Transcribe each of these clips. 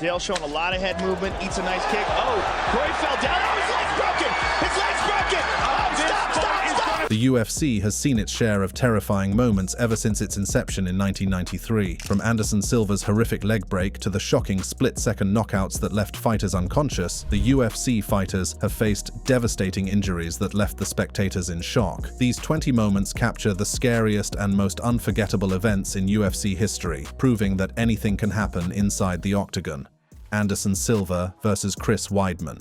Dale showing a lot of head movement, eats a nice kick. Oh, Corey fell down. Oh, his leg's broken! His leg's broken! Oh, stop! The UFC has seen its share of terrifying moments ever since its inception in 1993. From Anderson Silva's horrific leg break to the shocking split-second knockouts that left fighters unconscious, the UFC fighters have faced devastating injuries that left the spectators in shock. These 20 moments capture the scariest and most unforgettable events in UFC history, proving that anything can happen inside the octagon. Anderson Silva versus Chris Weidman.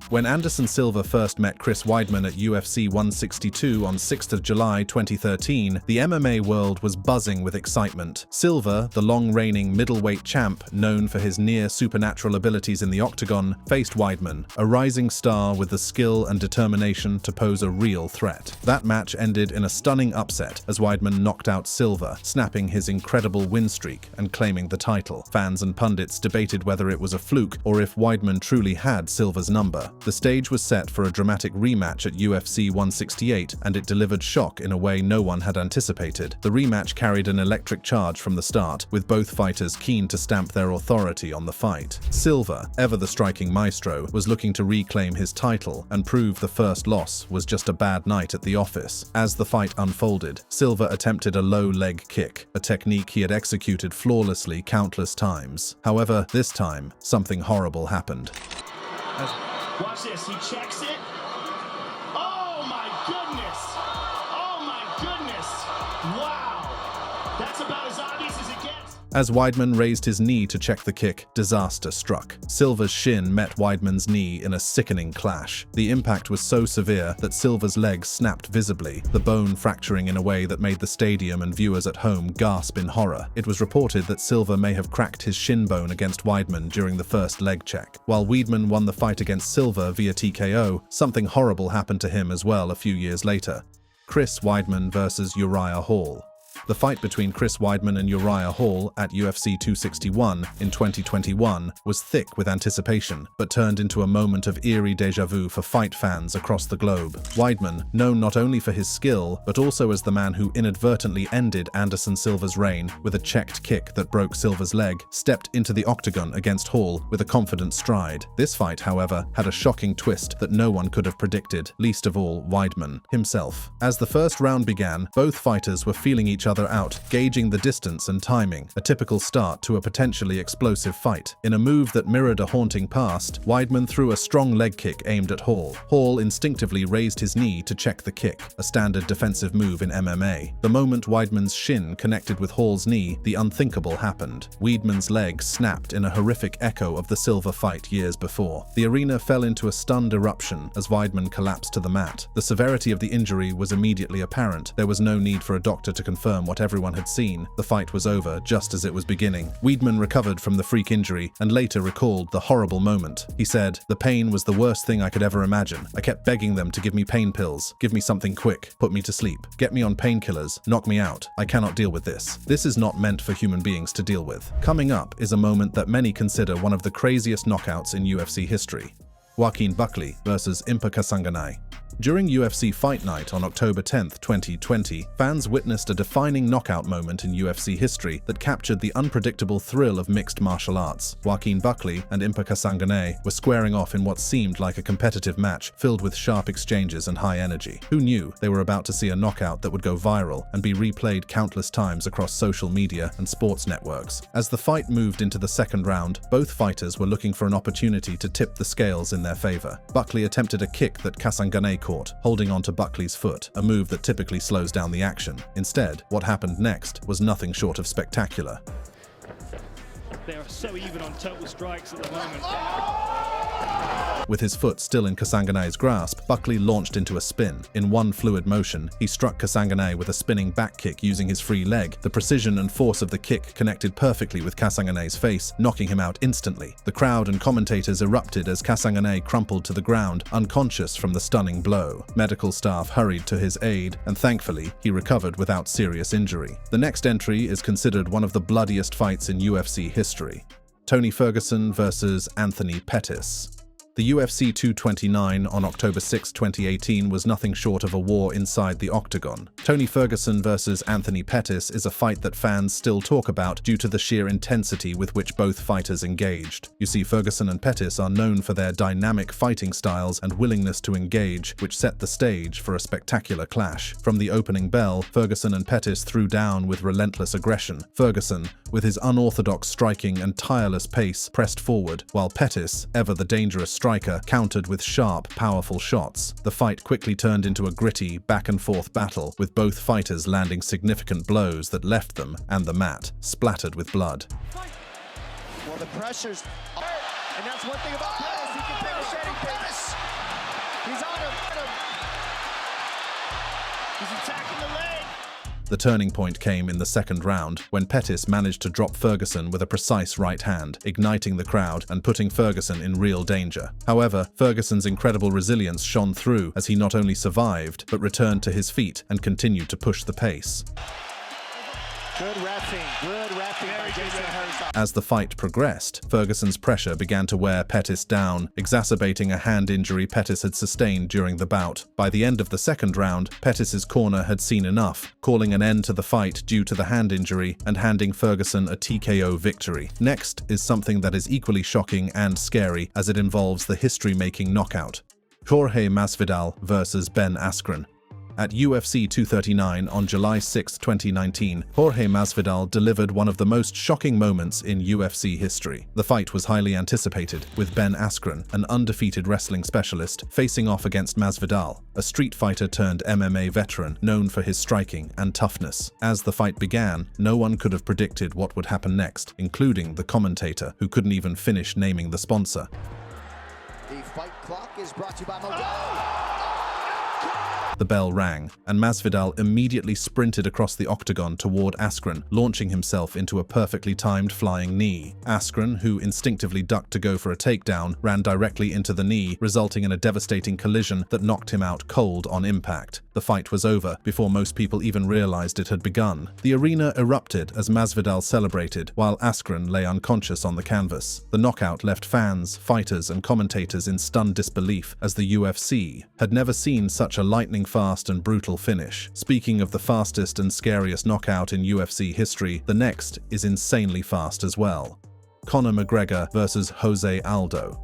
When Anderson Silva first met Chris Weidman at UFC 162 on 6th of July 2013, the MMA world was buzzing with excitement. Silva, the long-reigning middleweight champ known for his near-supernatural abilities in the octagon, faced Weidman, a rising star with the skill and determination to pose a real threat. That match ended in a stunning upset as Weidman knocked out Silva, snapping his incredible win streak and claiming the title. Fans and pundits debated whether it was a fluke or if Weidman truly had Silva's number. The stage was set for a dramatic rematch at UFC 168, and it delivered shock in a way no one had anticipated. The rematch carried an electric charge from the start, with both fighters keen to stamp their authority on the fight. Silva, ever the striking maestro, was looking to reclaim his title and prove the first loss was just a bad night at the office. As the fight unfolded, Silva attempted a low leg kick, a technique he had executed flawlessly countless times. However, this time, something horrible happened. Watch this, he checks it. Oh my goodness! Oh my goodness! Wow! That's about as obvious as it gets. As Weidman raised his knee to check the kick, disaster struck. Silva's shin met Weidman's knee in a sickening clash. The impact was so severe that Silva's leg snapped visibly, the bone fracturing in a way that made the stadium and viewers at home gasp in horror. It was reported that Silva may have cracked his shin bone against Weidman during the first leg check. While Weidman won the fight against Silva via TKO, something horrible happened to him as well a few years later. Chris Weidman versus Uriah Hall. The fight between Chris Weidman and Uriah Hall at UFC 261 in 2021 was thick with anticipation, but turned into a moment of eerie déjà vu for fight fans across the globe. Weidman, known not only for his skill, but also as the man who inadvertently ended Anderson Silva's reign with a checked kick that broke Silva's leg, stepped into the octagon against Hall with a confident stride. This fight, however, had a shocking twist that no one could have predicted, least of all Weidman himself. As the first round began, both fighters were feeling each other out, gauging the distance and timing, a typical start to a potentially explosive fight. In a move that mirrored a haunting past, Weidman threw a strong leg kick aimed at Hall. Hall instinctively raised his knee to check the kick, a standard defensive move in MMA. The moment Weidman's shin connected with Hall's knee, the unthinkable happened. Weidman's leg snapped in a horrific echo of the Silva fight years before. The arena fell into a stunned eruption as Weidman collapsed to the mat. The severity of the injury was immediately apparent. There was no need for a doctor to confirm what everyone had seen. The fight was over just as it was beginning. Weidman recovered from the freak injury and later recalled the horrible moment. He said, "The pain was the worst thing I could ever imagine. I kept begging them to give me pain pills, give me something quick, put me to sleep, get me on painkillers, knock me out. I cannot deal with this. This is not meant for human beings to deal with." Coming up is a moment that many consider one of the craziest knockouts in UFC history. Joaquin Buckley versus Impa Kasanganay. During UFC Fight Night on October 10, 2020, fans witnessed a defining knockout moment in UFC history that captured the unpredictable thrill of mixed martial arts. Joaquin Buckley and Impa Kasanganay were squaring off in what seemed like a competitive match filled with sharp exchanges and high energy. Who knew they were about to see a knockout that would go viral and be replayed countless times across social media and sports networks? As the fight moved into the second round, both fighters were looking for an opportunity to tip the scales in their favor. Buckley attempted a kick that Kasanganay caught, holding onto Buckley's foot, a move that typically slows down the action. Instead, what happened next was nothing short of spectacular. They are so even on total strikes at the moment. With his foot still in Kasanganay's grasp, Buckley launched into a spin. In one fluid motion, he struck Kasanganay with a spinning back kick using his free leg. The precision and force of the kick connected perfectly with Kasanganay's face, knocking him out instantly. The crowd and commentators erupted as Kasanganay crumpled to the ground, unconscious from the stunning blow. Medical staff hurried to his aid, and thankfully, he recovered without serious injury. The next entry is considered one of the bloodiest fights in UFC history. Tony Ferguson versus Anthony Pettis. The UFC 229 on October 6, 2018 was nothing short of a war inside the octagon. Tony Ferguson versus Anthony Pettis is a fight that fans still talk about due to the sheer intensity with which both fighters engaged. You see, Ferguson and Pettis are known for their dynamic fighting styles and willingness to engage, which set the stage for a spectacular clash. From the opening bell, Ferguson and Pettis threw down with relentless aggression. Ferguson, with his unorthodox striking and tireless pace, pressed forward, while Pettis, ever the dangerous striker, countered with sharp, powerful shots. The fight quickly turned into a gritty, back-and-forth battle, with both fighters landing significant blows that left them, and the mat, splattered with blood. Well, the pressure's up, and that's one thing about Pettis. He can finish anything. He's on him. He's attacking the leg. The turning point came in the second round, when Pettis managed to drop Ferguson with a precise right hand, igniting the crowd and putting Ferguson in real danger. However, Ferguson's incredible resilience shone through as he not only survived, but returned to his feet and continued to push the pace. Good reffing by Jason Herzog. As the fight progressed, Ferguson's pressure began to wear Pettis down, exacerbating a hand injury Pettis had sustained during the bout. By the end of the second round, Pettis' corner had seen enough, calling an end to the fight due to the hand injury and handing Ferguson a TKO victory. Next is something that is equally shocking and scary, as it involves the history-making knockout. Jorge Masvidal versus Ben Askren. At UFC 239 on July 6, 2019, Jorge Masvidal delivered one of the most shocking moments in UFC history. The fight was highly anticipated, with Ben Askren, an undefeated wrestling specialist, facing off against Masvidal, a street fighter turned MMA veteran known for his striking and toughness. As the fight began, no one could have predicted what would happen next, including the commentator, who couldn't even finish naming the sponsor. The fight clock is brought to you by Modelo. The bell rang, and Masvidal immediately sprinted across the octagon toward Askren, launching himself into a perfectly timed flying knee. Askren, who instinctively ducked to go for a takedown, ran directly into the knee, resulting in a devastating collision that knocked him out cold on impact. The fight was over before most people even realized it had begun. The arena erupted as Masvidal celebrated, while Askren lay unconscious on the canvas. The knockout left fans, fighters, and commentators in stunned disbelief, as the UFC had never seen such a lightning-fast and brutal finish. Speaking of the fastest and scariest knockout in UFC history, the next is insanely fast as well. Conor McGregor versus Jose Aldo.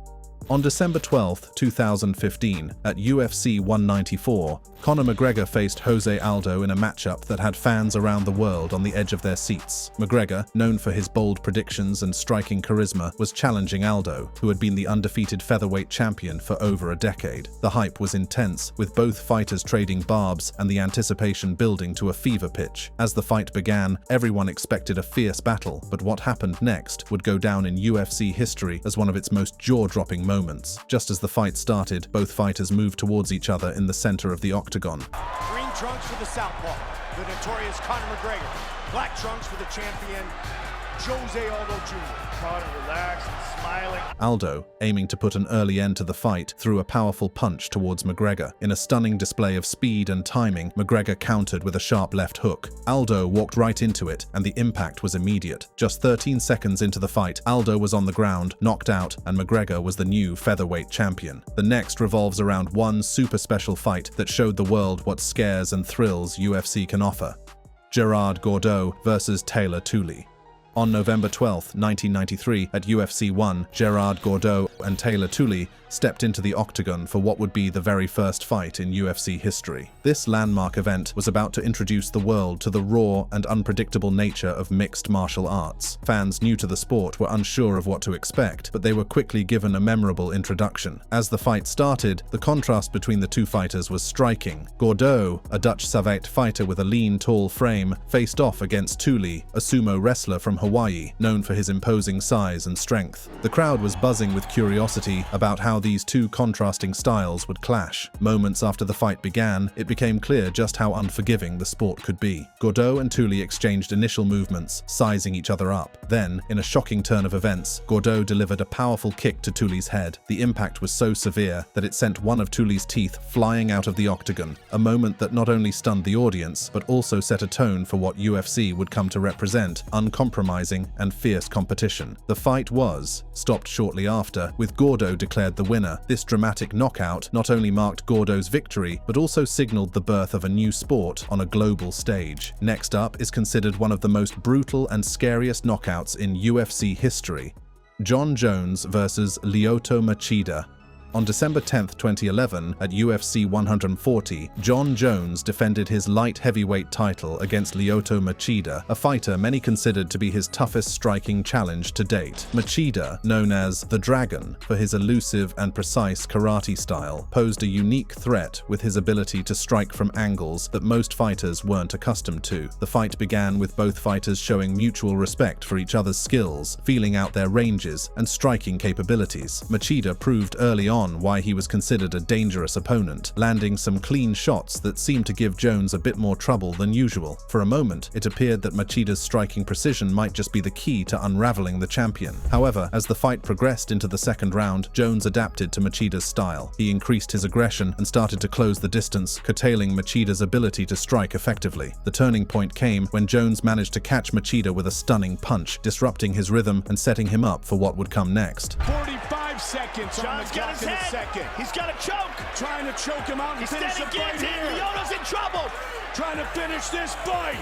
On December 12, 2015, at UFC 194, Conor McGregor faced Jose Aldo in a matchup that had fans around the world on the edge of their seats. McGregor, known for his bold predictions and striking charisma, was challenging Aldo, who had been the undefeated featherweight champion for over a decade. The hype was intense, with both fighters trading barbs and the anticipation building to a fever pitch. As the fight began, everyone expected a fierce battle, but what happened next would go down in UFC history as one of its most jaw-dropping moments. Just as the fight started, both fighters moved towards each other in the center of the octagon. Green trunks for the southpaw, the notorious Conor McGregor. Black trunks for the champion, Jose Aldo Jr. Conor relaxed and smiling. Aldo, aiming to put an early end to the fight, threw a powerful punch towards McGregor. In a stunning display of speed and timing, McGregor countered with a sharp left hook. Aldo walked right into it, and the impact was immediate. Just 13 seconds into the fight, Aldo was on the ground, knocked out, and McGregor was the new featherweight champion. The next revolves around one super special fight that showed the world what scares and thrills UFC can offer. Gerard Gordeau versus Taylor Tooley. On November 12, 1993, at UFC 1, Gerard Gordeau and Taylor Tooley stepped into the octagon for what would be the very first fight in UFC history. This landmark event was about to introduce the world to the raw and unpredictable nature of mixed martial arts. Fans new to the sport were unsure of what to expect, but they were quickly given a memorable introduction. As the fight started, the contrast between the two fighters was striking. Gordeau, a Dutch savate fighter with a lean, tall frame, faced off against Tooley, a sumo wrestler from Hawaii, known for his imposing size and strength. The crowd was buzzing with curiosity about how these two contrasting styles would clash. Moments after the fight began, it became clear just how unforgiving the sport could be. Gordeau and Tooley exchanged initial movements, sizing each other up. Then, in a shocking turn of events, Gordeau delivered a powerful kick to Tooley's head. The impact was so severe that it sent one of Tooley's teeth flying out of the octagon, a moment that not only stunned the audience, but also set a tone for what UFC would come to represent: uncompromising and fierce competition. The fight was stopped shortly after, with Gordeau declared the winner. This dramatic knockout not only marked Gordo's victory, but also signaled the birth of a new sport on a global stage. Next up is considered one of the most brutal and scariest knockouts in UFC history: Jon Jones versus Lyoto Machida. On December 10, 2011, at UFC 140, Jon Jones defended his light heavyweight title against Lyoto Machida, a fighter many considered to be his toughest striking challenge to date. Machida, known as the Dragon for his elusive and precise karate style, posed a unique threat with his ability to strike from angles that most fighters weren't accustomed to. The fight began with both fighters showing mutual respect for each other's skills, feeling out their ranges and striking capabilities. Machida proved early on why he was considered a dangerous opponent, landing some clean shots that seemed to give Jones a bit more trouble than usual. For a moment, it appeared that Machida's striking precision might just be the key to unraveling the champion. However, as the fight progressed into the second round, Jones adapted to Machida's style. He increased his aggression and started to close the distance, curtailing Machida's ability to strike effectively. The turning point came when Jones managed to catch Machida with a stunning punch, disrupting his rhythm and setting him up for what would come next. 45 seconds on the clock in the second. He's got a choke. Trying to choke him out and finish the fight here. Lyoto's in trouble. Trying to finish this fight.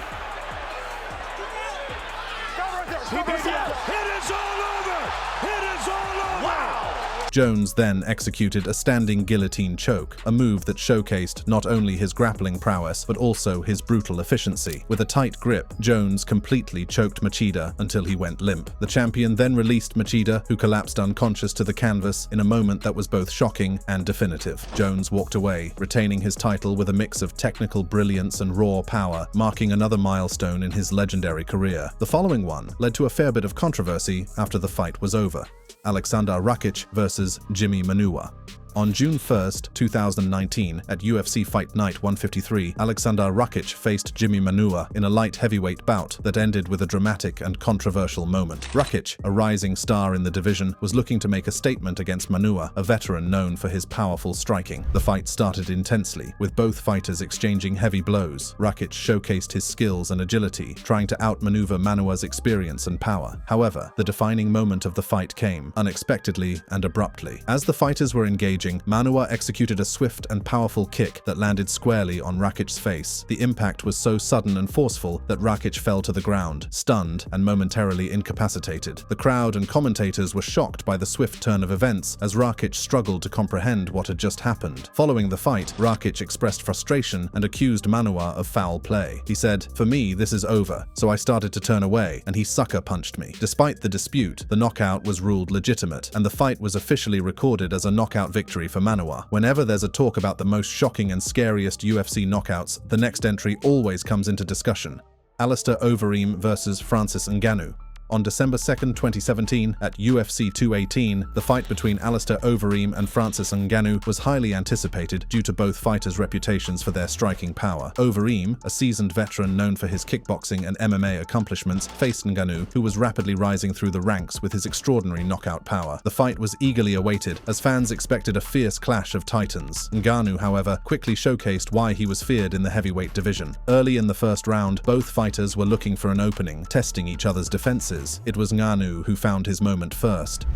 It is all over. It is all over. Wow. Jones then executed a standing guillotine choke, a move that showcased not only his grappling prowess, but also his brutal efficiency. With a tight grip, Jones completely choked Machida until he went limp. The champion then released Machida, who collapsed unconscious to the canvas in a moment that was both shocking and definitive. Jones walked away, retaining his title with a mix of technical brilliance and raw power, marking another milestone in his legendary career. The following one led to a fair bit of controversy after the fight was over: Aleksandar Rakic versus Jimmy Manuwa. On June 1st, 2019, at UFC Fight Night 153, Aleksandar Rakic faced Jimmy Manuwa in a light heavyweight bout that ended with a dramatic and controversial moment. Rakic, a rising star in the division, was looking to make a statement against Manuwa, a veteran known for his powerful striking. The fight started intensely, with both fighters exchanging heavy blows. Rakic showcased his skills and agility, trying to outmaneuver Manuwa's experience and power. However, the defining moment of the fight came, unexpectedly and abruptly. As the fighters were engaging, Manuwa executed a swift and powerful kick that landed squarely on Rakic's face. The impact was so sudden and forceful that Rakic fell to the ground, stunned and momentarily incapacitated. The crowd and commentators were shocked by the swift turn of events as Rakic struggled to comprehend what had just happened. Following the fight, Rakic expressed frustration and accused Manuwa of foul play. He said, "For me, this is over, so I started to turn away, and he sucker punched me." Despite the dispute, the knockout was ruled legitimate, and the fight was officially recorded as a knockout victory for Manuwa. Whenever there's a talk about the most shocking and scariest UFC knockouts, the next entry always comes into discussion: Alistair Overeem versus Francis Ngannou. On December 2nd, 2017, at UFC 218, the fight between Alistair Overeem and Francis Ngannou was highly anticipated due to both fighters' reputations for their striking power. Overeem, a seasoned veteran known for his kickboxing and MMA accomplishments, faced Ngannou, who was rapidly rising through the ranks with his extraordinary knockout power. The fight was eagerly awaited, as fans expected a fierce clash of titans. Ngannou, however, quickly showcased why he was feared in the heavyweight division. Early in the first round, both fighters were looking for an opening, testing each other's defenses. It was Ngannou who found his moment first.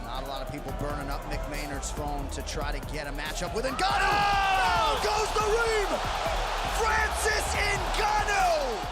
Not a lot of people burning up Mick Maynard's phone to try to get a matchup with Ngannou. Oh! Down goes the Reem! Francis Ngannou!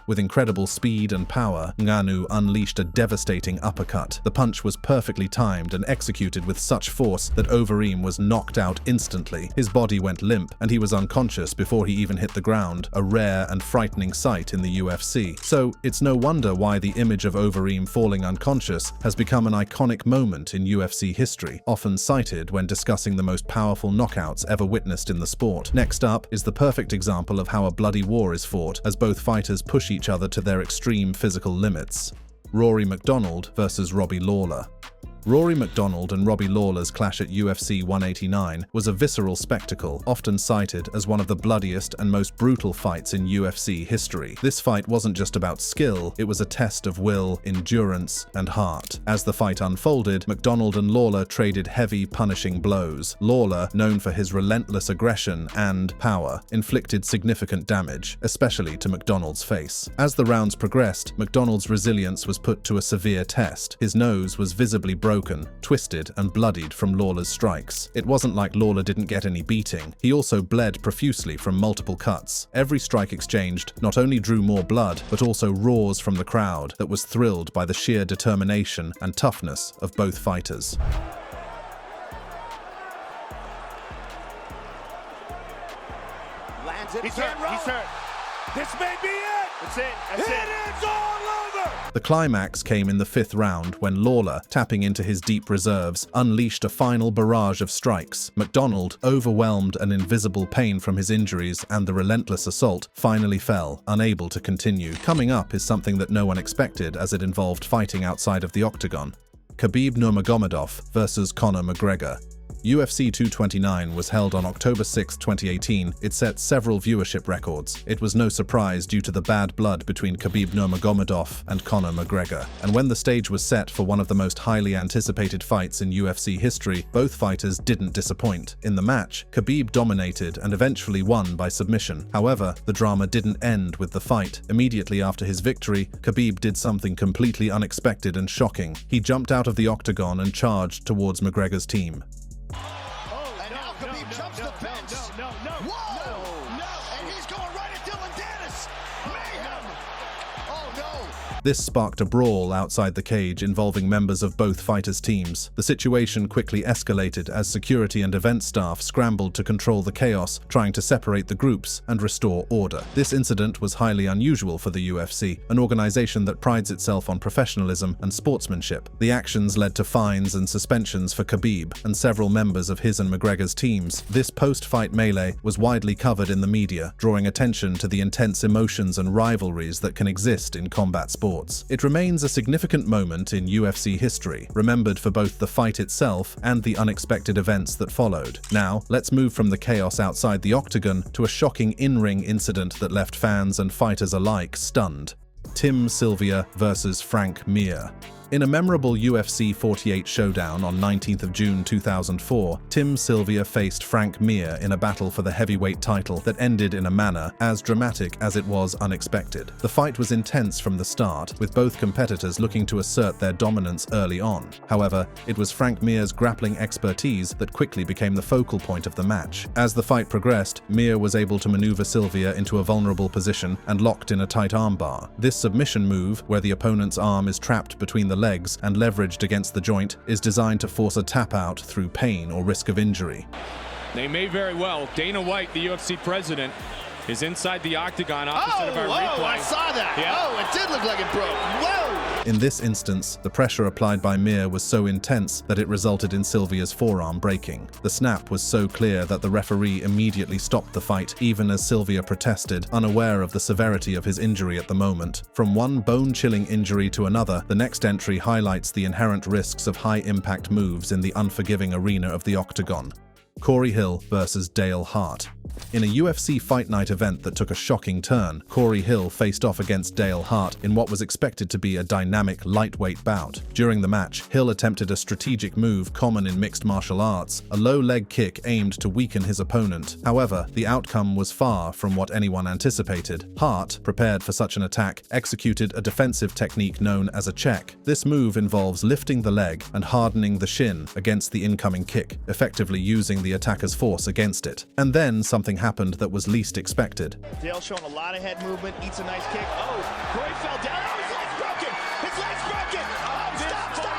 With incredible speed and power, Ngannou unleashed a devastating uppercut. The punch was perfectly timed and executed with such force that Overeem was knocked out instantly. His body went limp, and he was unconscious before he even hit the ground, a rare and frightening sight in the UFC. So, it's no wonder why the image of Overeem falling unconscious has become an iconic moment in UFC history, often cited when discussing the most powerful knockouts ever witnessed in the sport. Next up is the perfect example of how a bloody war is fought, as both fighters push each other to their extreme physical limits: Rory MacDonald versus Robbie Lawler. Rory MacDonald and Robbie Lawler's clash at UFC 189 was a visceral spectacle, often cited as one of the bloodiest and most brutal fights in UFC history. This fight wasn't just about skill, it was a test of will, endurance, and heart. As the fight unfolded, MacDonald and Lawler traded heavy, punishing blows. Lawler, known for his relentless aggression and power, inflicted significant damage, especially to MacDonald's face. As the rounds progressed, MacDonald's resilience was put to a severe test. His nose was visibly broken broken, twisted, and bloodied from Lawler's strikes. It wasn't like Lawler didn't get any beating. He also bled profusely from multiple cuts. Every strike exchanged not only drew more blood, but also roars from the crowd that was thrilled by the sheer determination and toughness of both fighters. Lands it. He's hurt. This may be it. That's it. That's it. It is all over. The climax came in the 5th round when Lawler, tapping into his deep reserves, unleashed a final barrage of strikes. McDonald, overwhelmed and in visible pain from his injuries and the relentless assault, finally fell, unable to continue. Coming up is something that no one expected, as it involved fighting outside of the octagon. Khabib Nurmagomedov versus Conor McGregor. UFC 229 was held on October 6, 2018. It set several viewership records. It was no surprise due to the bad blood between Khabib Nurmagomedov and Conor McGregor. And when the stage was set for one of the most highly anticipated fights in UFC history, both fighters didn't disappoint. In the match, Khabib dominated and eventually won by submission. However, the drama didn't end with the fight. Immediately after his victory, Khabib did something completely unexpected and shocking. He jumped out of the octagon and charged towards McGregor's team. And now Khabib jumps the fence. Whoa! No! And he's going right at Dylan Dennis. Mayhem! Oh no! This sparked a brawl outside the cage involving members of both fighters' teams. The situation quickly escalated as security and event staff scrambled to control the chaos, trying to separate the groups and restore order. This incident was highly unusual for the UFC, an organization that prides itself on professionalism and sportsmanship. The actions led to fines and suspensions for Khabib and several members of his and McGregor's teams. This post-fight melee was widely covered in the media, drawing attention to the intense emotions and rivalries that can exist in combat sports. It remains a significant moment in UFC history, remembered for both the fight itself and the unexpected events that followed. Now, let's move from the chaos outside the octagon to a shocking in-ring incident that left fans and fighters alike stunned. Tim Sylvia versus Frank Mir. In a memorable UFC 48 showdown on 19th of June 2004, Tim Sylvia faced Frank Mir in a battle for the heavyweight title that ended in a manner as dramatic as it was unexpected. The fight was intense from the start, with both competitors looking to assert their dominance early on. However, it was Frank Mir's grappling expertise that quickly became the focal point of the match. As the fight progressed, Mir was able to maneuver Sylvia into a vulnerable position and locked in a tight armbar. This submission move, where the opponent's arm is trapped between the legs and leveraged against the joint, is designed to force a tap out through pain or risk of injury. They may very well. Dana White, the UFC president, is inside the octagon opposite of our replay. Oh, I saw that. Yeah. Oh, it did look like it broke. Whoa! In this instance, the pressure applied by Mir was so intense that it resulted in Sylvia's forearm breaking. The snap was so clear that the referee immediately stopped the fight, even as Sylvia protested, unaware of the severity of his injury at the moment. From one bone-chilling injury to another, the next entry highlights the inherent risks of high-impact moves in the unforgiving arena of the octagon. Corey Hill versus Dale Hart. In a UFC Fight Night event that took a shocking turn, Corey Hill faced off against Dale Hart in what was expected to be a dynamic lightweight bout. During the match, Hill attempted a strategic move common in mixed martial arts, a low leg kick aimed to weaken his opponent. However, the outcome was far from what anyone anticipated. Hart, prepared for such an attack, executed a defensive technique known as a check. This move involves lifting the leg and hardening the shin against the incoming kick, effectively using the attacker's force against it. And then something happened that was least expected. Dale showing a lot of head movement, eats a nice kick. Oh, Corey fell down. Oh, his leg's broken. His leg's broken. Oh, stop, stop.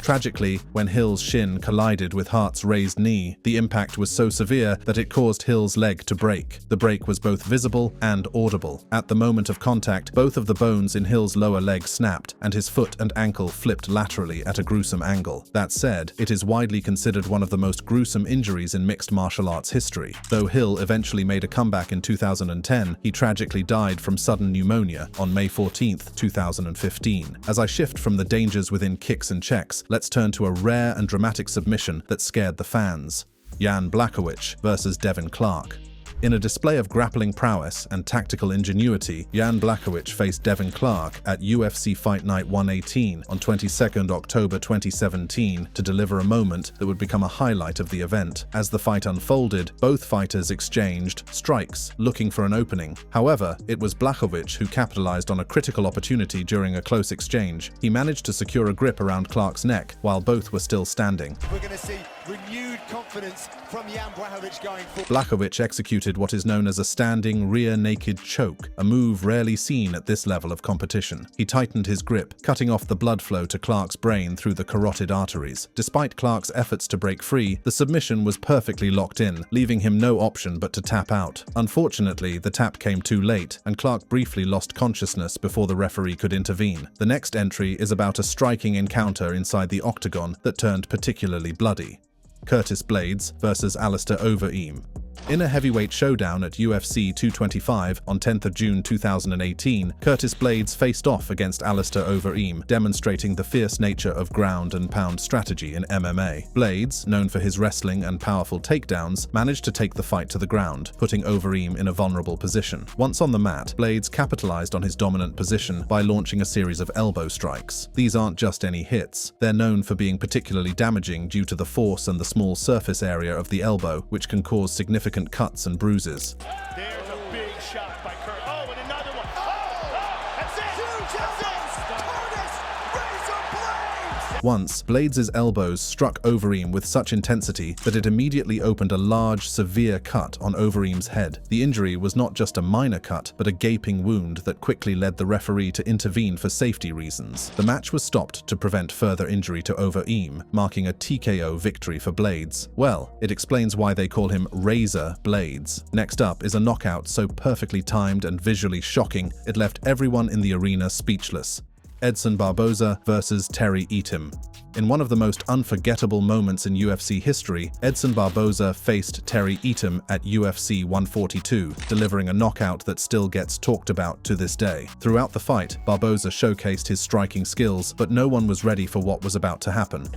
Tragically, when Hill's shin collided with Hart's raised knee, the impact was so severe that it caused Hill's leg to break. The break was both visible and audible. At the moment of contact, both of the bones in Hill's lower leg snapped, and his foot and ankle flipped laterally at a gruesome angle. That said, it is widely considered one of the most gruesome injuries in mixed martial arts history. Though Hill eventually made a comeback in 2010, he tragically died from sudden pneumonia on May 14, 2015. As I shift from the dangers within kicks and checks, let's turn to a rare and dramatic submission that scared the fans. Jan Blachowicz versus Devin Clark. In a display of grappling prowess and tactical ingenuity, Jan Blachowicz faced Devin Clark at UFC Fight Night 118 on 22nd October 2017 to deliver a moment that would become a highlight of the event. As the fight unfolded, both fighters exchanged strikes, looking for an opening. However, it was Blachowicz who capitalized on a critical opportunity during a close exchange. He managed to secure a grip around Clark's neck while both were still standing. We're going to see renewed confidence from Jan Blachowicz going forward. Blachowicz executed what is known as a standing rear naked choke, a move rarely seen at this level of competition. He tightened his grip, cutting off the blood flow to Clark's brain through the carotid arteries. Despite Clark's efforts to break free, the submission was perfectly locked in, leaving him no option but to tap out. Unfortunately, the tap came too late, and Clark briefly lost consciousness before the referee could intervene. The next entry is about a striking encounter inside the octagon that turned particularly bloody. Curtis Blaydes versus Alistair Overeem. In a heavyweight showdown at UFC 225 on 10th of June 2018, Curtis Blaydes faced off against Alistair Overeem, demonstrating the fierce nature of ground and pound strategy in MMA. Blaydes, known for his wrestling and powerful takedowns, managed to take the fight to the ground, putting Overeem in a vulnerable position. Once on the mat, Blaydes capitalized on his dominant position by launching a series of elbow strikes. These aren't just any hits. They're known for being particularly damaging due to the force and the small surface area of the elbow, which can cause significant cuts and bruises. There's a big shot by Kurt. Oh, and another one. Oh, that's it. Once, Blaydes' elbows struck Overeem with such intensity that it immediately opened a large, severe cut on Overeem's head. The injury was not just a minor cut, but a gaping wound that quickly led the referee to intervene for safety reasons. The match was stopped to prevent further injury to Overeem, marking a TKO victory for Blaydes. Well, it explains why they call him Razor Blaydes. Next up is a knockout so perfectly timed and visually shocking, it left everyone in the arena speechless. Edson Barboza versus Terry Etim. In one of the most unforgettable moments in UFC history, Edson Barboza faced Terry Etim at UFC 142, delivering a knockout that still gets talked about to this day. Throughout the fight, Barboza showcased his striking skills, but no one was ready for what was about to happen.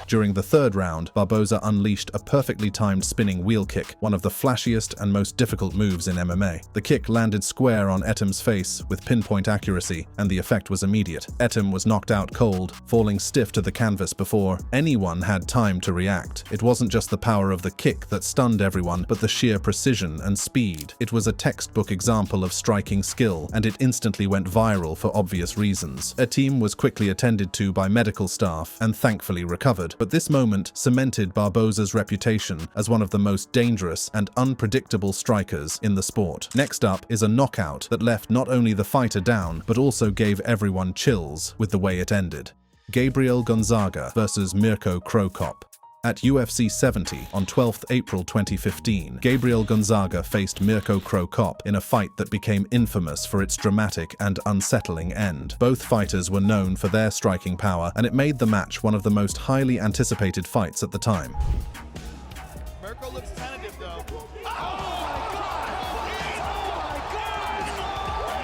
During the third round, Barboza unleashed a perfectly timed spinning wheel kick, one of the flashiest and most difficult moves in MMA. The kick landed square on Etim's face with pinpoint accuracy, and the effect was immediate. Etim was knocked out cold, falling stiff to the canvas before anyone had time to react. It wasn't just the power of the kick that stunned everyone, but the sheer precision and speed. It was a textbook example of striking skill, and it instantly went viral for obvious reasons. Etim was quickly attended to by medical staff and thankfully recovered. But this moment cemented Barboza's reputation as one of the most dangerous and unpredictable strikers in the sport. Next up is a knockout that left not only the fighter down, but also gave everyone chills with the way it ended. Gabriel Gonzaga versus Mirko Cro Cop. At UFC 70 on 12th April 2015, Gabriel Gonzaga faced Mirko Cro Cop in a fight that became infamous for its dramatic and unsettling end. Both fighters were known for their striking power, and it made the match one of the most highly anticipated fights at the time. Mirko looks tentative, though.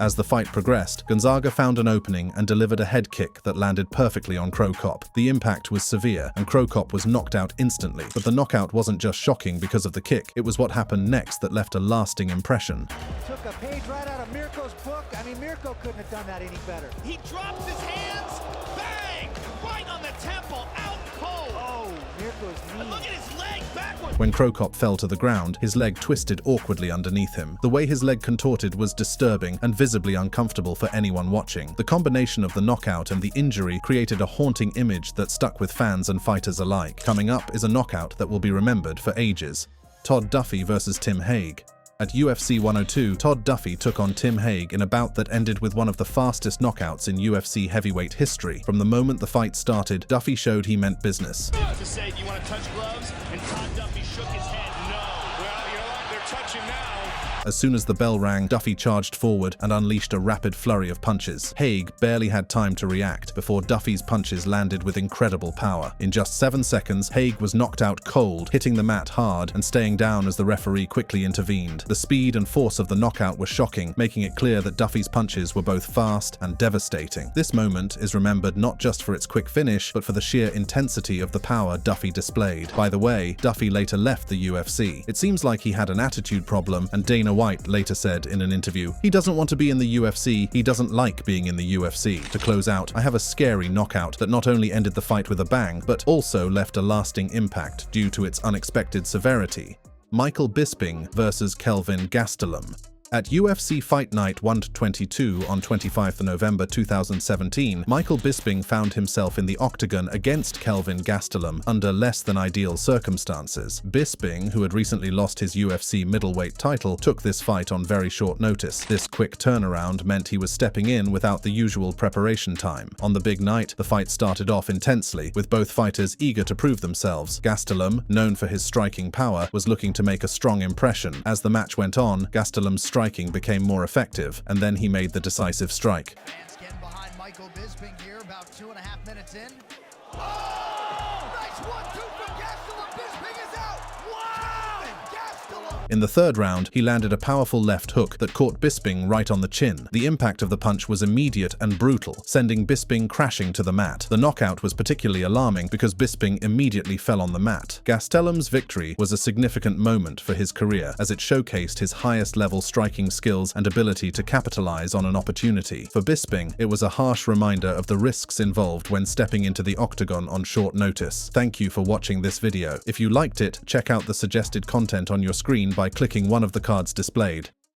As the fight progressed, Gonzaga found an opening and delivered a head kick that landed perfectly on Cro Cop. The impact was severe, and Cro Cop was knocked out instantly. But the knockout wasn't just shocking because of the kick, it was what happened next that left a lasting impression. Took a page right out of Mirko's book. I mean, Mirko couldn't have done that any better. He drops his hands, bang! Right on the temple, out cold. Oh, Mirko's knee. And look at his leg backwards. When Cro Cop fell to the ground, his leg twisted awkwardly underneath him. The way his leg contorted was disturbing and visibly uncomfortable for anyone watching. The combination of the knockout and the injury created a haunting image that stuck with fans and fighters alike. Coming up is a knockout that will be remembered for ages. Todd Duffy versus Tim Hague. At UFC 102, Todd Duffy took on Tim Hague in a bout that ended with one of the fastest knockouts in UFC heavyweight history. From the moment the fight started, Duffy showed he meant business. To say, do you want to touch gloves? And Todd Duffy shook his head, no. Well, you know what? They're touching now. As soon as the bell rang, Duffy charged forward and unleashed a rapid flurry of punches. Haig barely had time to react before Duffy's punches landed with incredible power. In just 7 seconds, Haig was knocked out cold, hitting the mat hard and staying down as the referee quickly intervened. The speed and force of the knockout were shocking, making it clear that Duffy's punches were both fast and devastating. This moment is remembered not just for its quick finish, but for the sheer intensity of the power Duffy displayed. By the way, Duffy later left the UFC. It seems like he had an attitude problem, and Dana White later said in an interview, "He doesn't want to be in the UFC, he doesn't like being in the UFC." To close out, I have a scary knockout that not only ended the fight with a bang, but also left a lasting impact due to its unexpected severity. Michael Bisping versus Kelvin Gastelum. At UFC Fight Night 122 on 25 November 2017, Michael Bisping found himself in the octagon against Kelvin Gastelum under less than ideal circumstances. Bisping, who had recently lost his UFC middleweight title, took this fight on very short notice. This quick turnaround meant he was stepping in without the usual preparation time. On the big night, the fight started off intensely, with both fighters eager to prove themselves. Gastelum, known for his striking power, was looking to make a strong impression. As the match went on, Gastelum's striking became more effective, and then he made the decisive strike. Fans getting behind Michael Bisping here, about 2.5 minutes in. Oh! Nice 1-2 from Gastelum. Bisping is out. Wow! Gastelum. In the third round, he landed a powerful left hook that caught Bisping right on the chin. The impact of the punch was immediate and brutal, sending Bisping crashing to the mat. The knockout was particularly alarming because Bisping immediately fell on the mat. Gastelum's victory was a significant moment for his career, as it showcased his highest-level striking skills and ability to capitalize on an opportunity. For Bisping, it was a harsh reminder of the risks involved when stepping into the octagon on short notice. Thank you for watching this video. If you liked it, check out the suggested content on your screen by clicking one of the cards displayed.